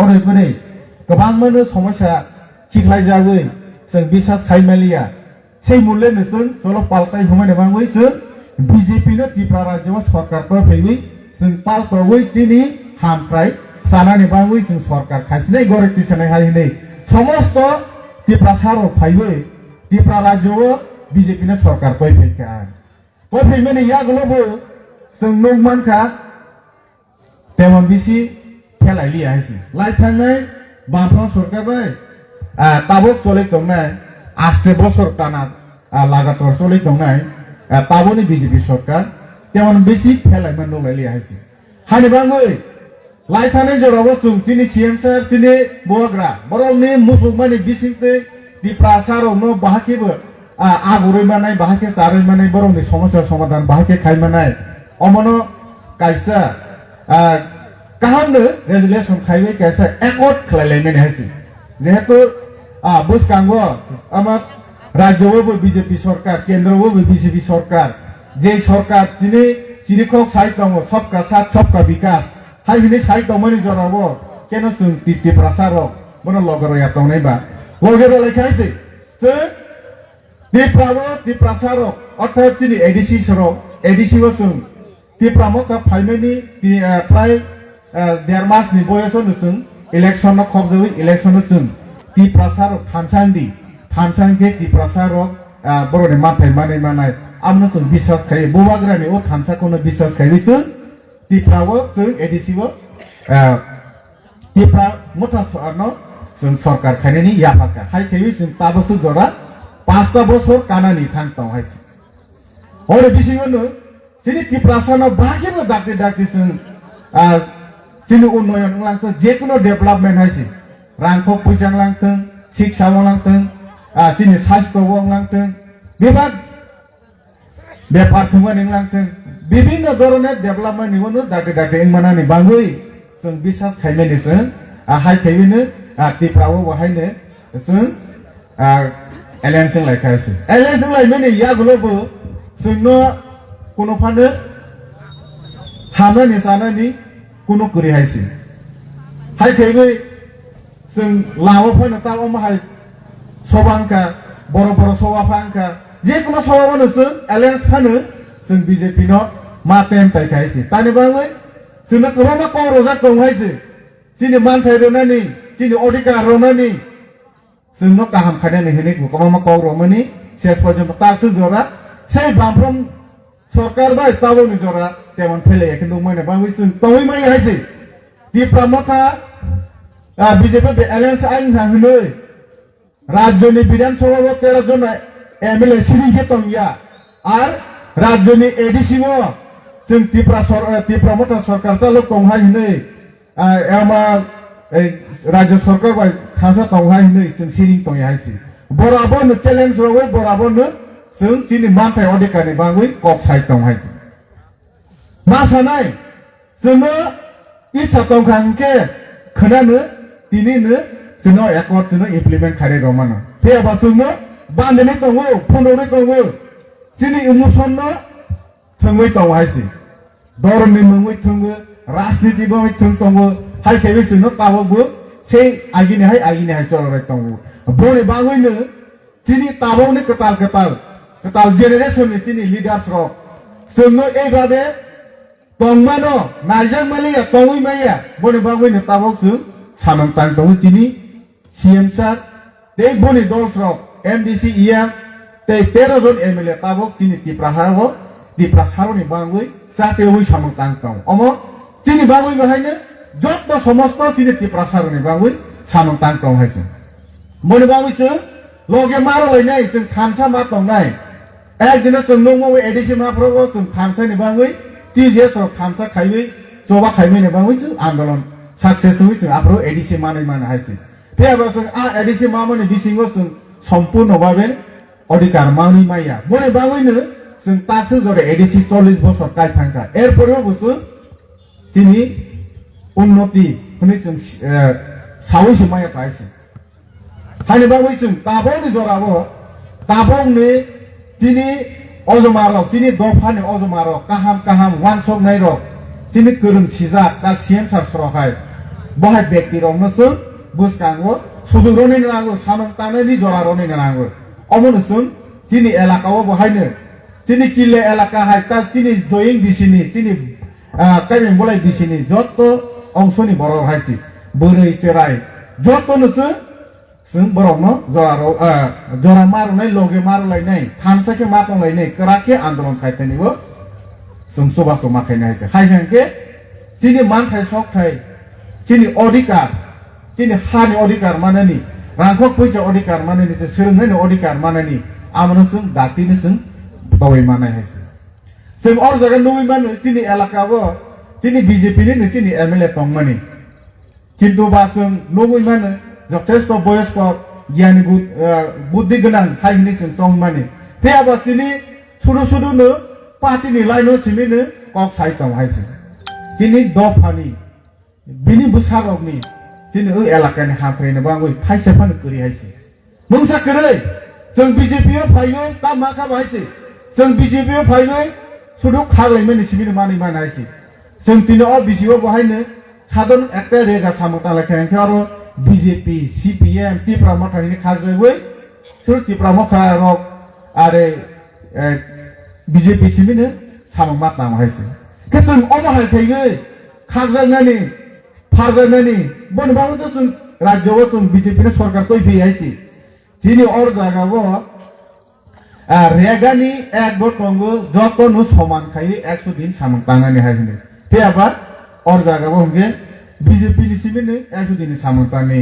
ओरैबायदि गोबां मोनो समस्या खिख्लायजाबै जों बिसास खायमालिया সেই মূল্যে নসুন চলো পাল্টাই হুমানে বাংবই সে বিজেপি নো ত্রিপুরা রাজ্য সরকার তো ফেবই जों পাল্টাবই তিনি হামক্রাই সানানি বাংবই जों সরকার খাইছিনাই গরে কিছানাই হাইনে সমস্ত ত্রিপুরা সারো ফাইবই ত্রিপুরা রাজ্য বিজেপি নো সরকার তো ফেকা তো ফেমেনে ইয়াগুলোবো जों নংমানখা তেমন বেশি ফেলাইলি আইছি লাইথাंनाय বামফ্রন্ট সরকার বাই তাবক চলে দंनाय আস্তে বছর টানা লাগাতার চলে দंनाय তাবনি বিজেপি সরকার তেমন বেশি ফেলাইমান নলাইলি আইছি হানি বাংই লাইথাंनाय জরাবো जों তিনি সিএম স্যার তিনি বগ্রা বরংনি মুসলমানি বিসিতে ত্রিপুরা সারো নো বাহাকেबो आगुरै मानाय बाहाके सारै मानाय बरंनि समस्या समाधान बाहाके खायमानाय अमनो कायसा काहामनो रेजुलेशन खायबै कायसा एकट खलायलायनाय हायसि जेहेतु बुसकांगो आमाक राज्यबो बीजेपी सरकार केंद्रबो बीजेपी सरकार जे सरकार दिनै सिरिखौ साइड दङ सबका साथ सबका विकास हायनि साइड दङनि जराबो केनो जों त्रिपुरा सारो बनो लगरया दंनायबा लगेरो लायखायसि जों ত্রিপুরা সারো অর্থাৎ তিনি এডিসি সরো এডিসি বসুন ত্রিপুরা মকা ফাইমেনি প্রায় 1.5 মাসনি বয়সও নসুন ইলেকশন খবজই ইলেকশন নসুন ত্রিপুরা সারো থানসাংকে ত্রিপুরা সারো বড়নি মাথায় মানায় আমনো जों বিশ্বাস খাই বুবাগ্রানি ও থানসাকোনো বিশ্বাস খাইবিসু ত্রিপুরাও जों এডিসিও ত্রিপুরা মথা সরনো जों সরকার খাইনি ইয়াফাকা হাই খাইবি जों তাবসু জরা 5টা বছর কানানি থাকতাম হাইছে ওরে বিসিগনো সিনি ত্রিপুরাসানো বাকিবো ডাকতেছেন সিনি উন্নয়ন লাংতো যে কোনো ডেভেলপমেন্ট হাইছে রাংখো পয়সা লাংতো শিক্ষা লাংতো সিনি স্বাস্থ্য লাংতো বিভাগ ব্যাপার থুমানি লাংতো বিভিন্ন ধরনের ডেভেলপমেন্ট নিবনো ডাকতে ইমানানি বাংগই जों বিশ্বাস খাইমেনিসो হাই খাইबिनो ত্রিপুরাও बाहायनो जों एलेंसिं लायखायसि एलेंसिं लायमेनि यागुलोबो जोंनो कोनो फानो हानानि सानानि कोनो करि हायसि हायखैबै जों लावो फानो ताव माहाय सबांका बर सबाफांका जे कोनो सबाबोनो जों एलेंस फानो जों बीजेपी नो मातेम तायखायसि तानि बाङै जोंनो गोबां क'रजा दंहायसि सिनि मानथाय रोनानि सिनि अधिकार रोनानि जोंनो गाहाम खायनानै होनायखौ गोबां क'रमनि शेष पर्यन्त तासो जरा সেই বামফ্রম সরকার বাই তাবনি জরা তেমন ফেলে কিন্তু মানে বাংবি जों তই মাই হাইছে ত্রিপুরা মথা বিজেপি এলায়েন্স আইন হইলো রাজ্যনি বিধানসভা 13 জন এমএলএ সিরিকে তংয়া আর রাজ্যনি এডিসি जों ত্রিপুরা মথা সরকার চালক তংহাই হইনো এমা राज्य सरकार बाय थांसा तंहाय नै जों सिरिं तंया हायसि बराबरनो चेलेन्ज रवै बराबरनो जों दिनै मानथाय अधिकारनि बाङै कक साइड तंहायसि मा सानाय जोंनो इच्छा तंखांके खोनानो दिनैनो जोंनो एकर्ड जोंनो इमप्लिमेन्ट खारै रमानो फेयाबा जोंनो बान्दनै दङो फननै दङो दिनै इमोसननो थोङै तंहायसि धरनि मुङै थोङो राजनीति बाङै थों दङो हाय केबे जोंनो ताबो से आगिने हाय चलराय दङो बने बाङैनो दिनै ताबोनि कताल जेनेरेशननि दिनै लिडार्स र जोंनो एबादे तंमानो नायजां मालिया तंगै माया बने बाङैनो ताबो जों सानन तां दङ दिनै सीएम सार ते बने दल्स र एमडीसी इया ते 13 जन एमएलए ताबो दिनै ত্রিপুরা सारनि बाङै जाते होय सामन तां दङ अमो दिनै बाङै बाहायनो যত সমস্ত চিনি ত্রিপুরা সারনি বাঙৈ সানন তাং দं हायसो মনে बाङैसो लगे मारो लायनाय जों थामसा मा दंनाय एकदिनो जों नंगौ एडिसि माफ्रावबो जों थामसानि बाङै टिजेस थामसा खायबै जबा खायमैनि बाङै जों आन्दोलन सक्सेस होय जों आफ्रो एडिसि मानै हायसो फेयाबा जों एडिसि मामनि बिसिङो जों सम्पूर्ण भाबे अधिकार मानि माया मने बाङैनो जों तासो जरे एडिसि 40 বছর কাই थांखा एरपरबो बुसु सिनि उन्नति होनै जों सावैसो माया थायसो हानि बाङै जों ताबौनि जराबो ताबौनि दिनै अजमारो दिनै दफानि अजमारो काहाम वानसक नायरो दिनै गोरों सिजा दा सीएम सार सरहाय बहाय व्यक्ति रंनो जों बुसकांगो सुजुग रनि नांगो सामंताननि जरा रनि नांगो अमनो जों जोंनि एलाकायाव बहायनो जोंनि किले एलाका हाय ता जोंनि जयिं बिसिनि जोंनि काइमें बलाय बिसिनि जत अंशनि बर' हायसि बोरै चेराय जतनो जों बर'नो जरा मारुनाय लगे मारुलायनाय थानसाके मातंलायनाय कराके आन्दोलन खायथानिबो जों सभा समा खायनो हायसि हायजांके जोंनि मानथाय सकथाय जोंनि अधिकार जोंनि हानि अधिकार मानोनि रांखौ फैसा अधिकार मानोनि सोलोंनायनि अधिकार मानोनि आमनो जों दातिनो जों बावै मानाय हायसि जों और जायगा नुइ मानो जोंनि एलाकाबो जोंनि बिजेपिनि जोंनि एमएलए दंमानि किन्तु बा जों नुइ मानो যথেষ্ট বয়স্ক জ্ঞানী বুদ্ধি गोनां हायनि जों दंमानि थेयाबा तिनि सुरु सुरुनो पार्टीनि लाइनो सिमिनो कक साइटआव हायसि जोंनि दफानि बिनि बुसारकनि जोंनि एलाकानि हाफ्रेनो बांगै फाइसा फानो करि हायसि मुंसा करै जों बिजेपियाव फायनो ता मा खाबायसि जों बिजेपियाव फायनो सुदु खागलायमोन सिमिनो मानि मानायसि जों तिनो अ बिसिआव बहायनो साधन एकटा रेगा सामता लाखायखै आरो बिजेपि सिपिएम तिप्रा मथानि खाजोबै सुर तिप्रा मखा रक आरो बिजेपि सिमिनो सामं मात नाम हायसि के जों अमहाय फैगै खागजानानि फारजानानि बनबाबो जों राज्यआव जों बिजेपि सरकार तै फैयासि जिनि और जागाबो रेगानि एक दंगो जतनो समान खाय 100 दिन सामं तांनानि हायनि तेयाबा और जागाबो हमगे बीजेपी निसिमिनो 100 दिन सामं तांनि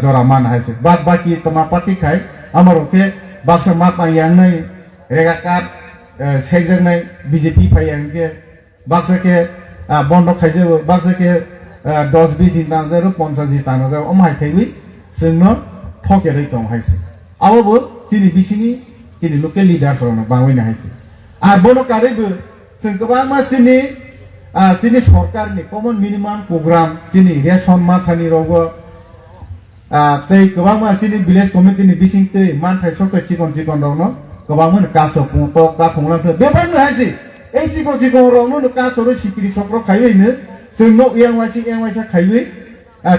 जरा मान हायसि बाद बाकी तमा पार्टी खाय आमारके बाक्सा मात यांनाय रेगा काट सेजनाय बीजेपी फायांगे बाक्सा के बन्द खायजो बाक्सा के 10-20 दिन तांजारो 50 दिन तांजारो अमहाय खायबै जोंनो ठकेरै दं हायसि आवबो जोंनि बिसिनि जोंनि लोकेल लिडार्सफोरानो बांवैनो हायसि आरो बनो कारेबो जों गोबां मा जोंनि सरकारनि कमन मिनिमाम प्रग्राम जोंनि रेशन माथानि रावबो तै गोबां मा जोंनि भिलेज कमिटिनि बिसिंतै मानथाय सरकार चिकन रावनो गोबां मोन कासो पुंटक दा फंलांथो बेबायनो हायसि ए चिकन रावनो कासोरो सिकिरि सक्र खायैनो जोंनो एंवाइसि खायबै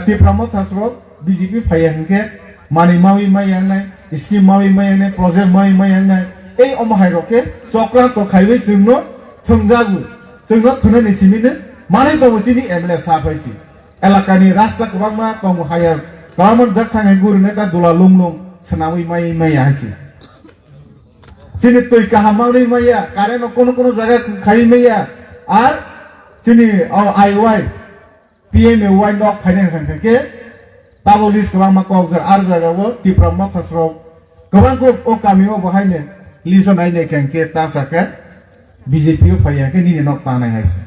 तिप्राम थासरो बीजेपी फायहांके मानि मावि मायांनाय स्किम मावि मायांनाय प्रोजेक्ट मावि मायांनाय ए अमहाय रके चक्रान्त खायबै जोंनो थंजागु जोंनो थुनानि सिमिनो माने दवसिनि एमएलए साफायसि एलाकानि रास्ता गोबां मा दं हाया गभर्नमेन्ट जब थांनाय गुरुने दा दुला लुंलुं सनावि माया हायसि जोंनि तै काहामावनि माया कारेन्ट कोनो जायगा खाय माया आर जोंनि आईवाई पीएमएवाई नक फाइनेन्स खानके ताबलिस गोबां मा कक आर जायगायाव तिप्रा मा थासरो गोबां को ओ गामियाव बहायनो लिसन नायनो खानके तासाके बीजेपी फायाके निने नक तानाय हायसि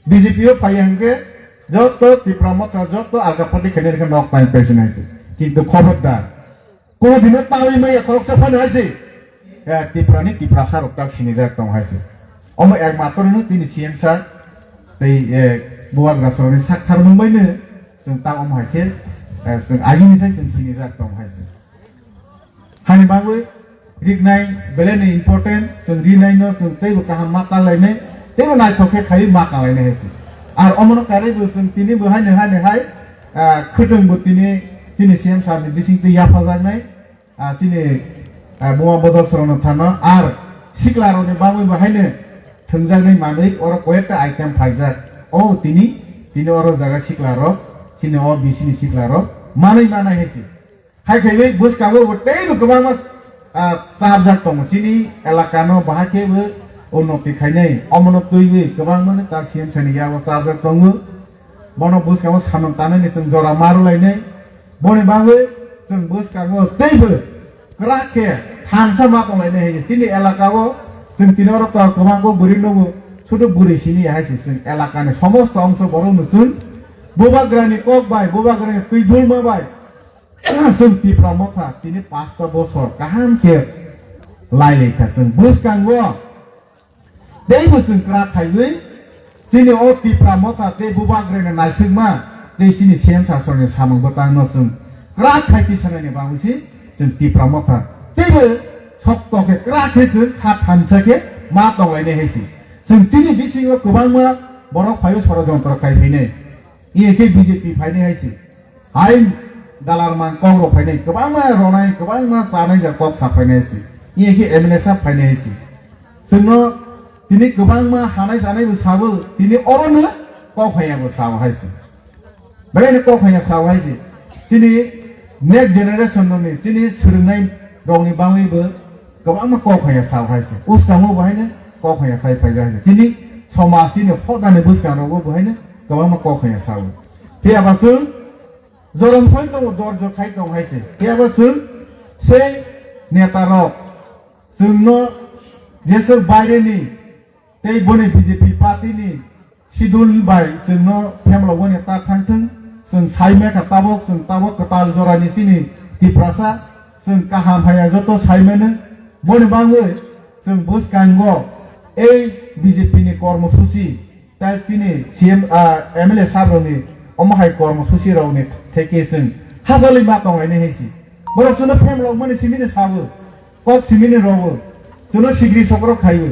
बीजेपी फायाके जत तिप्रा मा था जत आगा पार्टी खेने नक ताय पेसन हायसि किन्तु खबरदार कोनो दिन तावै माया खरकसा फानो हायसि तिप्रानि तिप्रा सारक ताक सिनि जाक दं हायसि अम एक मात्रनो तिनि सीएम सा तै बुवाग्रा सरनि साखार मोनबायनो जों ता अम हायके जों आगिनिसाय जों सिनि जाक दं हायसि हानि बाबो रिगनाय बेलेनि इम्पोर्टेन्ट जों रिनायनो जों तैबो काहा माकालायनाय तैबो नायथके खाय माकालायनाय हायसि आरो अमनो कारेबो जों तिनि बहायनो हाय खोदोंबो तिनि जोंनि सीएम सारनि बिसिंतै याफा जानाय तिनि बुवा बदल सरनो थानो आर सिक्लारनि बाबो बहायनो थंजागै मानै और कयेकटा आइटेम फाइजाक ओ तिनि और जागा सिक्लार सिनि ओ बिसिनि सिक्लार मानै मानाय हायसि हायखैबै बुसकाबो बटेबो गोबां मास साबजाक दं सिनि एलाकानो बाहाकेबो उन्नति खायनै अमनो तैबो गोबां माने ता सीएम सानि याबो साबजाक दं बनो बुसकाबो सामन तानैनि जों जरा मारुलायनै बने बाबो जों बुसकाबो तैबो राखे थानसा मा दंलायनै हायसि सिनि एलाकाबो जों तिनोर तो गोबांखौ बुरि नगो सुदु बुरि सिनि हायसि जों एलाकानि समस्त अंश बर' नुसुन बुबाग्रानि कक बाय बुबाग्रानि तैदुल मा बाय जों तिप्रा मथा तिनि 5 बছर गाहाम के लायलेखा जों बुसकांगो दैबो जों क्रा खायबै सिनि ओ तिप्रा मथा ते बुबाग्रानि नायसिगमा दै सिनि सीएम सासरनि सामंबो तांनो जों क्रा खायति सानायनि बांसि जों तिप्रा मथा दैबो सप्तके क्रा खेसो था थानसाके मा दंलायनाय हायसि जों तिनि बिसिङाव गोबां मा बर' फायो षड़यन्त्र खायफैनाय इखे बीजेपी फायने हायसे हाय दालार मान कांग्रेस फायने गोबां मा रनाय गोबां मा सानाय जाकब साफायनाय हायसे इखे एमएलए सा फायने हायसे जोंनो दिनै गोबां मा हानाय जानायबो साबो दिनै अरनो कफायाबो साव हायसे बेनो कफाया साव हायसे दिनै नेक्स्ट जेनेरेशन नि दिनै सोलोंनाय गावनि बाङैबो गोबां मा कफाया साव हायसे उस्तामो बाहायनो कफाया साय फायजा हायसे दिनै समाजनि फदाने बुस्कानावबो बाहायनो गोबां मा कफाया साव फैयाबासो जरमफाय दङ दरज खाय दं हायसे फैयाबासो से नेतारक जोंनो जेसो बायरेनि तै बने बीजेपी पार्टी नि शिडुल बाय जोंनो फेमलाव नेता थांथों जों साइमे काताबक जों ताबक कताल जरानि सिनि तिप्रासा जों काहाम हाया जत साइमेनो बने बाङै जों बुस्कांगो ए बीजेपी नि कर्मसूची ताय सिनि सीएम एमएलए साबरनि अमहाय कर्मसूची रावनि थेके जों हाजलि मा दंलायनो हेसि बरसुनो फेमलाव मने सिमिनो साबो कप सिमिनो रवो जोंनो सिग्रि सकर खायो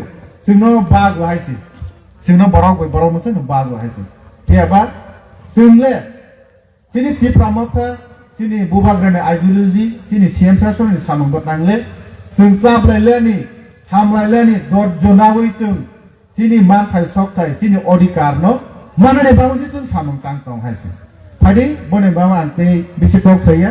जोंनो बागो हायसि जोंनो बराव मोनसे बागो हायसि फैयाबा जोंले सिनि तिप्रामथा सिनि बुबाग्रानि आइडियोलॉजी सिनि सीएम सासननि सामंगत नांले जों जाब्लायलेनि हामलायलेनि दर्जनावै जों सिनि मानथाय सकथाय सिनि अधिकार न मानने बावसि जों सामंग तांतं हायसि फादि बने बामा आंते बिसे टक सैया